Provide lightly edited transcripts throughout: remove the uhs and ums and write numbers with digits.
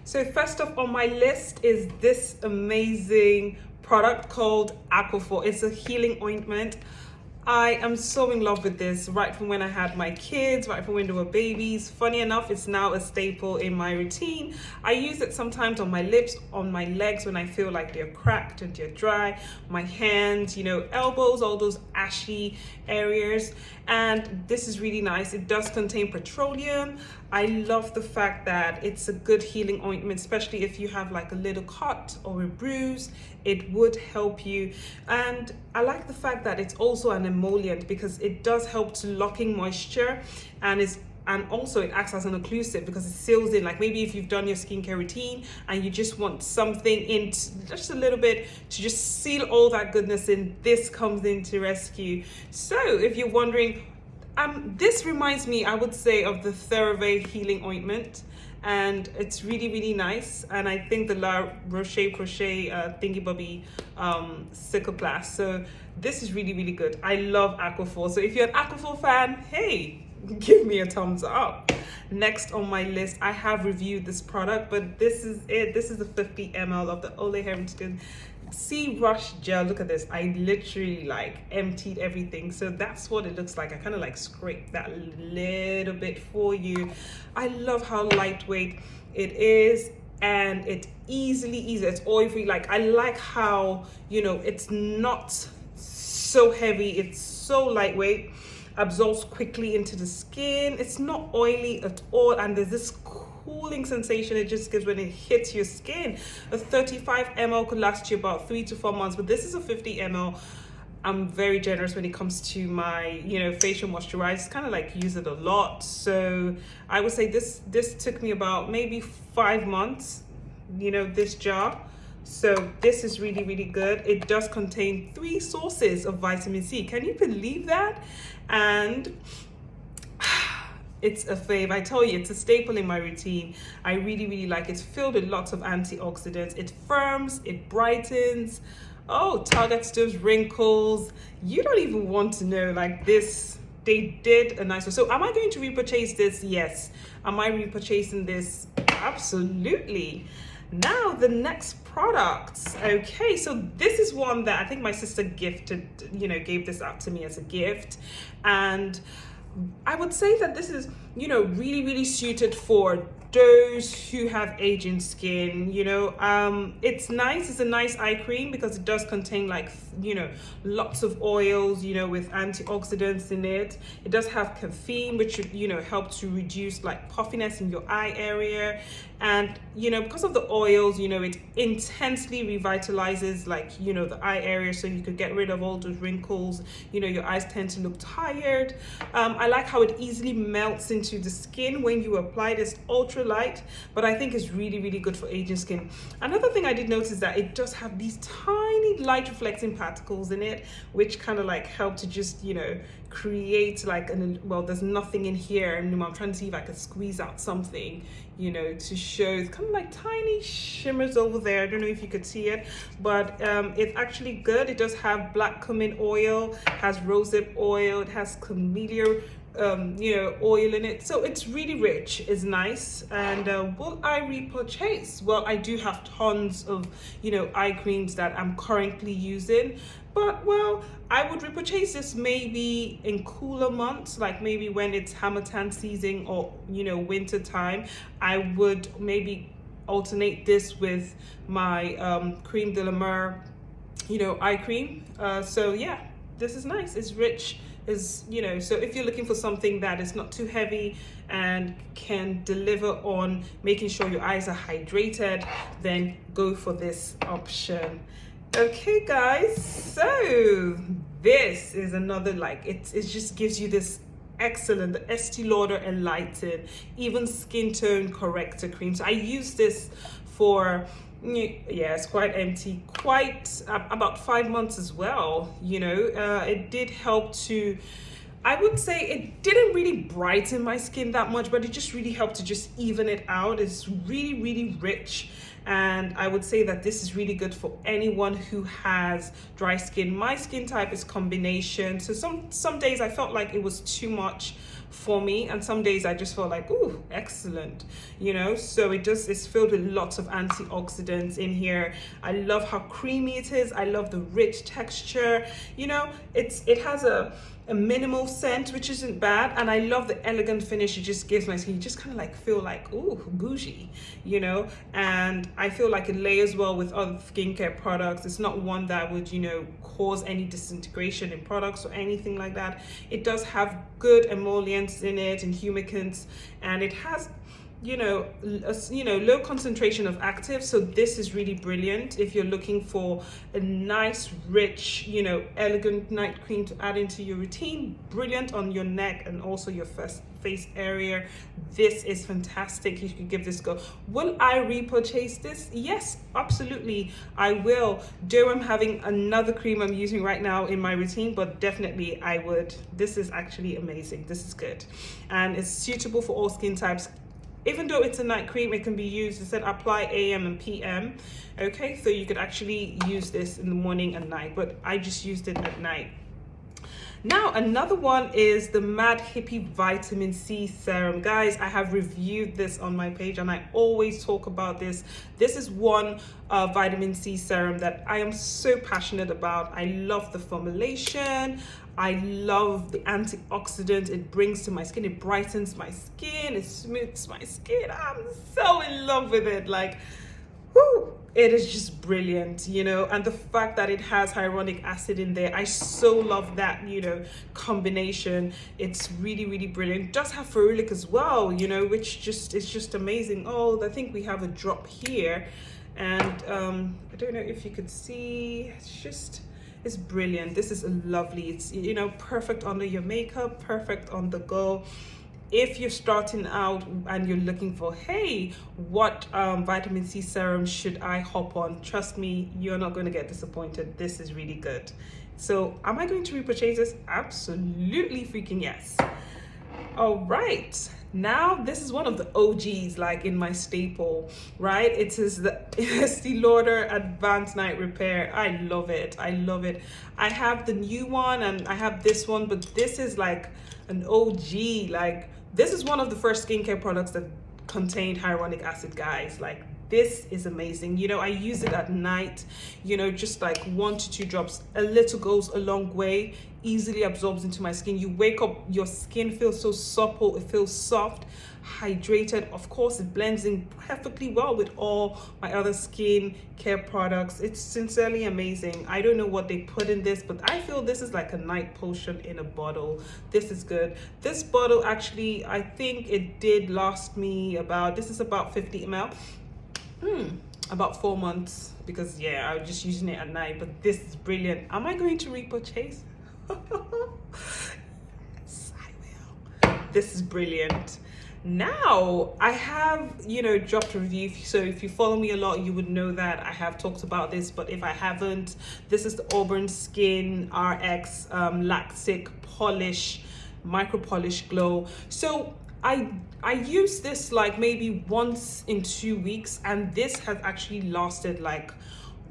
So first up on my list is this amazing product called Aquaphor. It's a healing ointment. I am so in love with this right from when I had my kids, right from when they were babies. Funny enough, it's now a staple in my routine. I use it sometimes on my lips, on my legs when I feel like they're cracked and they're dry, my hands, you know, elbows, all those ashy areas. And this is really nice. It does contain petroleum. I love the fact that it's a good healing ointment, especially if you have like a little cut or a bruise, it would help you. And I like the fact that it's also an emollient because it does help to lock in moisture, and also it acts as an occlusive because it seals in. Like maybe if you've done your skincare routine and you just want something in just a little bit to just seal all that goodness in, this comes in to rescue. So if you're wondering, this reminds me, I would say, of the CeraVe healing ointment, and it's really nice. And I think the La Roche Crochet thingy bobby Cicaplast. So this is really good. I love Aquaphor. So if you're an Aquaphor fan, hey, give me a thumbs up. Next on my list, I have reviewed this product, but this is it. This is the 50 ml of the Olay Heritage Sea Rush Gel. Look at this. I literally like emptied everything. So that's what it looks like. I kind of like scraped that little bit for you. I love how lightweight it is, and it's it's oil free. Like I like how, you know, it's not so heavy, it's so lightweight, absorbs quickly into the skin. It's not oily at all, and there's this cooling sensation it just gives when it hits your skin. A 35 ml could last you about 3 to 4 months, but this is a 50 ml. I'm very generous when it comes to my, you know, facial moisturizer. Kind of like use it a lot. So I would say this took me about maybe 5 months, you know, this jar. So this is really good. It does contain 3 sources of vitamin C. Can you believe that? And it's a fave. I tell you, it's a staple in my routine. I really like it. It's filled with lots of antioxidants. It firms, it brightens. Oh, targets those wrinkles. You don't even want to know, like this. They did a nice one. So am I going to repurchase this? Yes. Am I repurchasing this? Absolutely. Now the next products. Okay, so this is one that I think my sister gifted, you know, gave this out to me as a gift. And I would say that this is, you know, really suited for those who have aging skin. You know, it's nice. It's a nice eye cream because it does contain, like, you know, lots of oils, you know, with antioxidants in it. It does have caffeine, which should, you know, help to reduce like puffiness in your eye area. And, you know, because of the oils, you know, it intensely revitalizes, like, you know, the eye area, so you could get rid of all those wrinkles. You know, your eyes tend to look tired. I like how it easily melts into the skin when you apply this. Ultra light, but I think it's really good for aging skin. Another thing I did notice is that it does have these tiny light reflecting particles in it, which kind of like help to just, you know, create like well, there's nothing in here, and I'm trying to see if I could squeeze out something, you know, to show kind of like tiny shimmers over there. I don't know if you could see it, but it's actually good. It does have black cumin oil, has rosehip oil, it has camellia you know, oil in it, so it's really rich. It's nice. And will I repurchase? Well, I do have tons of, you know, eye creams that I'm currently using, but well, I would repurchase this maybe in cooler months, like maybe when it's Harmattan season or, you know, winter time. I would maybe alternate this with my Creme de la Mer, you know, eye cream. So yeah, this is nice. It's rich. Is, you know, so if you're looking for something that is not too heavy and can deliver on making sure your eyes are hydrated, then go for this option. Okay guys, so this is another, like, it just gives you this excellent, the Este Lauder Enlighten even skin tone corrector cream. So I use this for, yeah, it's quite empty, quite about 5 months as well. You know, it did help to, I would say it didn't really brighten my skin that much, but it just really helped to just even it out. It's really rich, and I would say that this is really good for anyone who has dry skin. My skin type is combination, so some days I felt like it was too much for me, and some days I just feel like, ooh, excellent, you know. So it's filled with lots of antioxidants in here. I love how creamy it is. I love the rich texture, you know. It has a minimal scent, which isn't bad, and I love the elegant finish it just gives my skin. You just kind of like feel like, ooh, bougie, you know. And I feel like it layers well with other skincare products. It's not one that would, you know, cause any disintegration in products or anything like that. It does have good emollients in it and humectants, and it has, you know, low concentration of active. So this is really brilliant if you're looking for a nice, rich, you know, elegant night cream to add into your routine. Brilliant on your neck and also your face area. This is fantastic. You should give this a go. Will I repurchase this? Yes, absolutely, I will. Though I'm having another cream I'm using right now in my routine, but definitely I would. This is actually amazing. This is good, and it's suitable for all skin types. Even though it's a night cream, it can be used, it said apply AM and PM. Okay, so you could actually use this in the morning and night, but I just used it at night. Now, another one is the Mad Hippie Vitamin C Serum. Guys, I have reviewed this on my page and I always talk about this. This is one vitamin C serum that I am so passionate about. I love the formulation. I love the antioxidant it brings to my skin. It brightens my skin. It smooths my skin. I'm so in love with it. Like, whoo, it is just brilliant, you know. And the fact that it has hyaluronic acid in there, I so love that, you know, combination. It's really, really brilliant. It does have ferulic as well, you know, which just is just amazing. Oh, I think we have a drop here, and I don't know if you could see. It's brilliant. This is lovely. It's, you know, perfect under your makeup, perfect on the go. If you're starting out and you're looking for, hey, what vitamin C serum should I hop on? Trust me, you're not going to get disappointed. This is really good. So am I going to repurchase this? Absolutely freaking yes. All right. Now, this is one of the OGs, like in my staple, right? It is the Este Lauder Advanced Night Repair. I love it. I love it. I have the new one and I have this one, but this is like an OG. Like, this is one of the first skincare products that contained hyaluronic acid, guys. Like, this is amazing. You know, I use it at night, you know, just like 1 to 2 drops. A little goes a long way, easily absorbs into my skin. You wake up, your skin feels so supple, it feels soft, hydrated. Of course, it blends in perfectly well with all my other skin care products. It's sincerely amazing. I don't know what they put in this, but I feel this is like a night potion in a bottle. This is good. This bottle actually, I think it did last me about, this is about 50 ml. About 4 months, because yeah, I was just using it at night. But this is brilliant. Am I going to repurchase? Yes, I will. This is brilliant. Now I have, you know, dropped a review, so if you follow me a lot you would know that I have talked about this, but if I haven't, this is the Auburn Skin RX Lactic Polish Micro Polish Glow. So I use this like maybe once in 2 weeks, and this has actually lasted like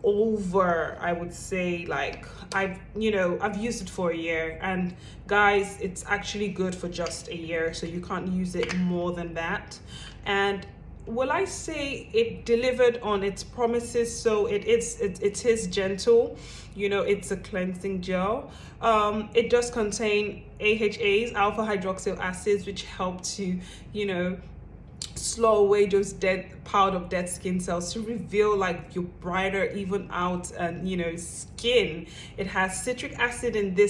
over, I would say, like I've used it for a year, and guys, it's actually good for just a year, so you can't use it more than that. And will I say it delivered on its promises? So it is gentle, you know, it's a cleansing gel. It does contain AHAs, alpha hydroxyl acids, which help to, you know, slow away those piled up dead skin cells to reveal like your brighter, even out, and you know, skin. It has citric acid in the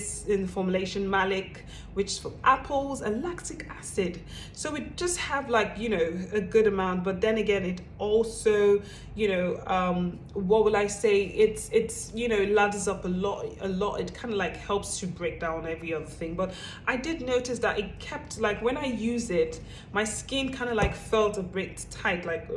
formulation, malic, which is for apples, and lactic acid. So it just have like, you know, a good amount. But then again, it also, you know, what will I say, it's you know, ladders up a lot. It kind of like helps to break down every other thing. But I did notice that it kept, like, when I use it, my skin kind of like felt a bit tight, like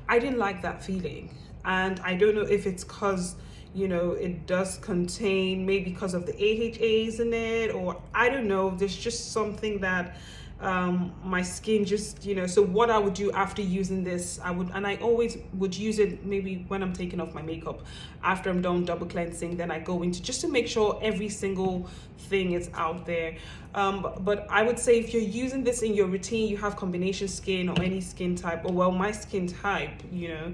I didn't like that feeling. And I don't know if it's because, you know, it does contain, maybe because of the AHAs in it, or I don't know, there's just something that my skin just, you know, so what I would do after using this, I always would use it maybe when I'm taking off my makeup after I'm done double cleansing, then I go into just to make sure every single thing is out there. But I would say if you're using this in your routine, you have combination skin or any skin type, or well, my skin type, you know,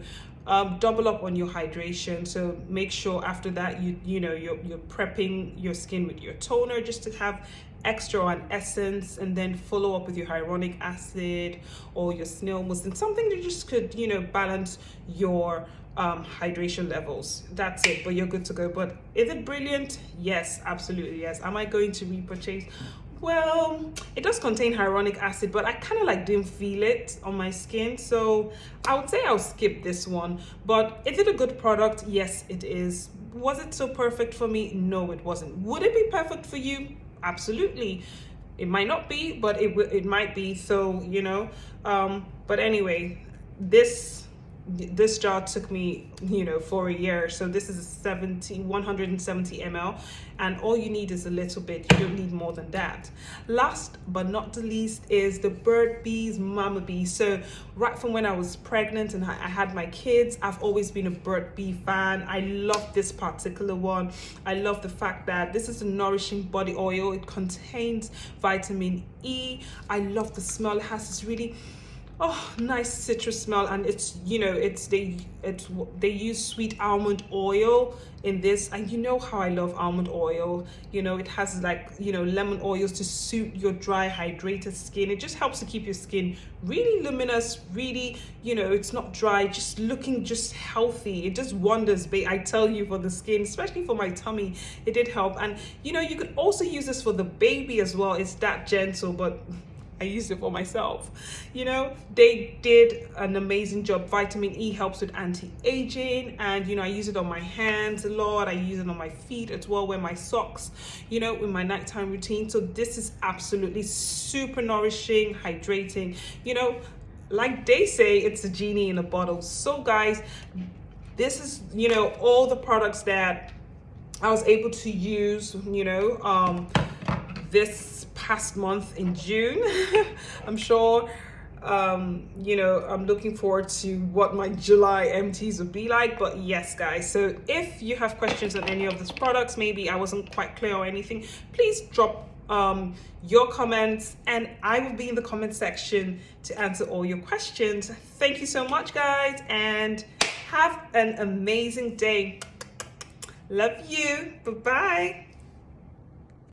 double up on your hydration. So make sure after that you know you're prepping your skin with your toner just to have extra on essence, and then follow up with your hyaluronic acid or your snail mucin, something that just could, you know, balance your hydration levels. That's it, but you're good to go. But is it brilliant? Yes, absolutely yes. Am I going to repurchase? Well, it does contain hyaluronic acid, but I kind of like didn't feel it on my skin, so I would say I'll skip this one. But is it a good product? Yes, it is. Was it so perfect for me? No, it wasn't. Would it be perfect for you? Absolutely. It might not be, but it might be. So, you know, but anyway, this jar took me, you know, for a year. So this is a 170 ml, and all you need is a little bit. You don't need more than that. Last but not the least is the Bird Bees Mama Bee. So right from when I was pregnant and I had my kids, I've always been a Bird Bee fan. I love this particular one. I love the fact that this is a nourishing body oil. It contains vitamin E. I love the smell. It has this really nice citrus smell, and it's, you know, they use sweet almond oil in this, and you know how I love almond oil. You know, it has, like, you know, lemon oils to suit your dry, hydrated skin. It just helps to keep your skin really luminous, really, you know, it's not dry, just looking just healthy. It does wonders, I tell you, for the skin, especially for my tummy. It did help. And you know, you could also use this for the baby as well. It's that gentle, but I used it for myself. You know, they did an amazing job. Vitamin E helps with anti-aging, and you know, I use it on my hands a lot. I use it on my feet as well, wear my socks, you know, in my nighttime routine. So this is absolutely super nourishing, hydrating. You know, like they say, it's a genie in a bottle. So guys, this is, you know, all the products that I was able to use, you know, this past month in June. I'm sure, you know, I'm looking forward to what my July empties would be like. But yes, guys, so if you have questions on any of these products, maybe I wasn't quite clear or anything, please drop your comments, and I will be in the comment section to answer all your questions. Thank you so much, guys, and have an amazing day. Love you. Bye-bye.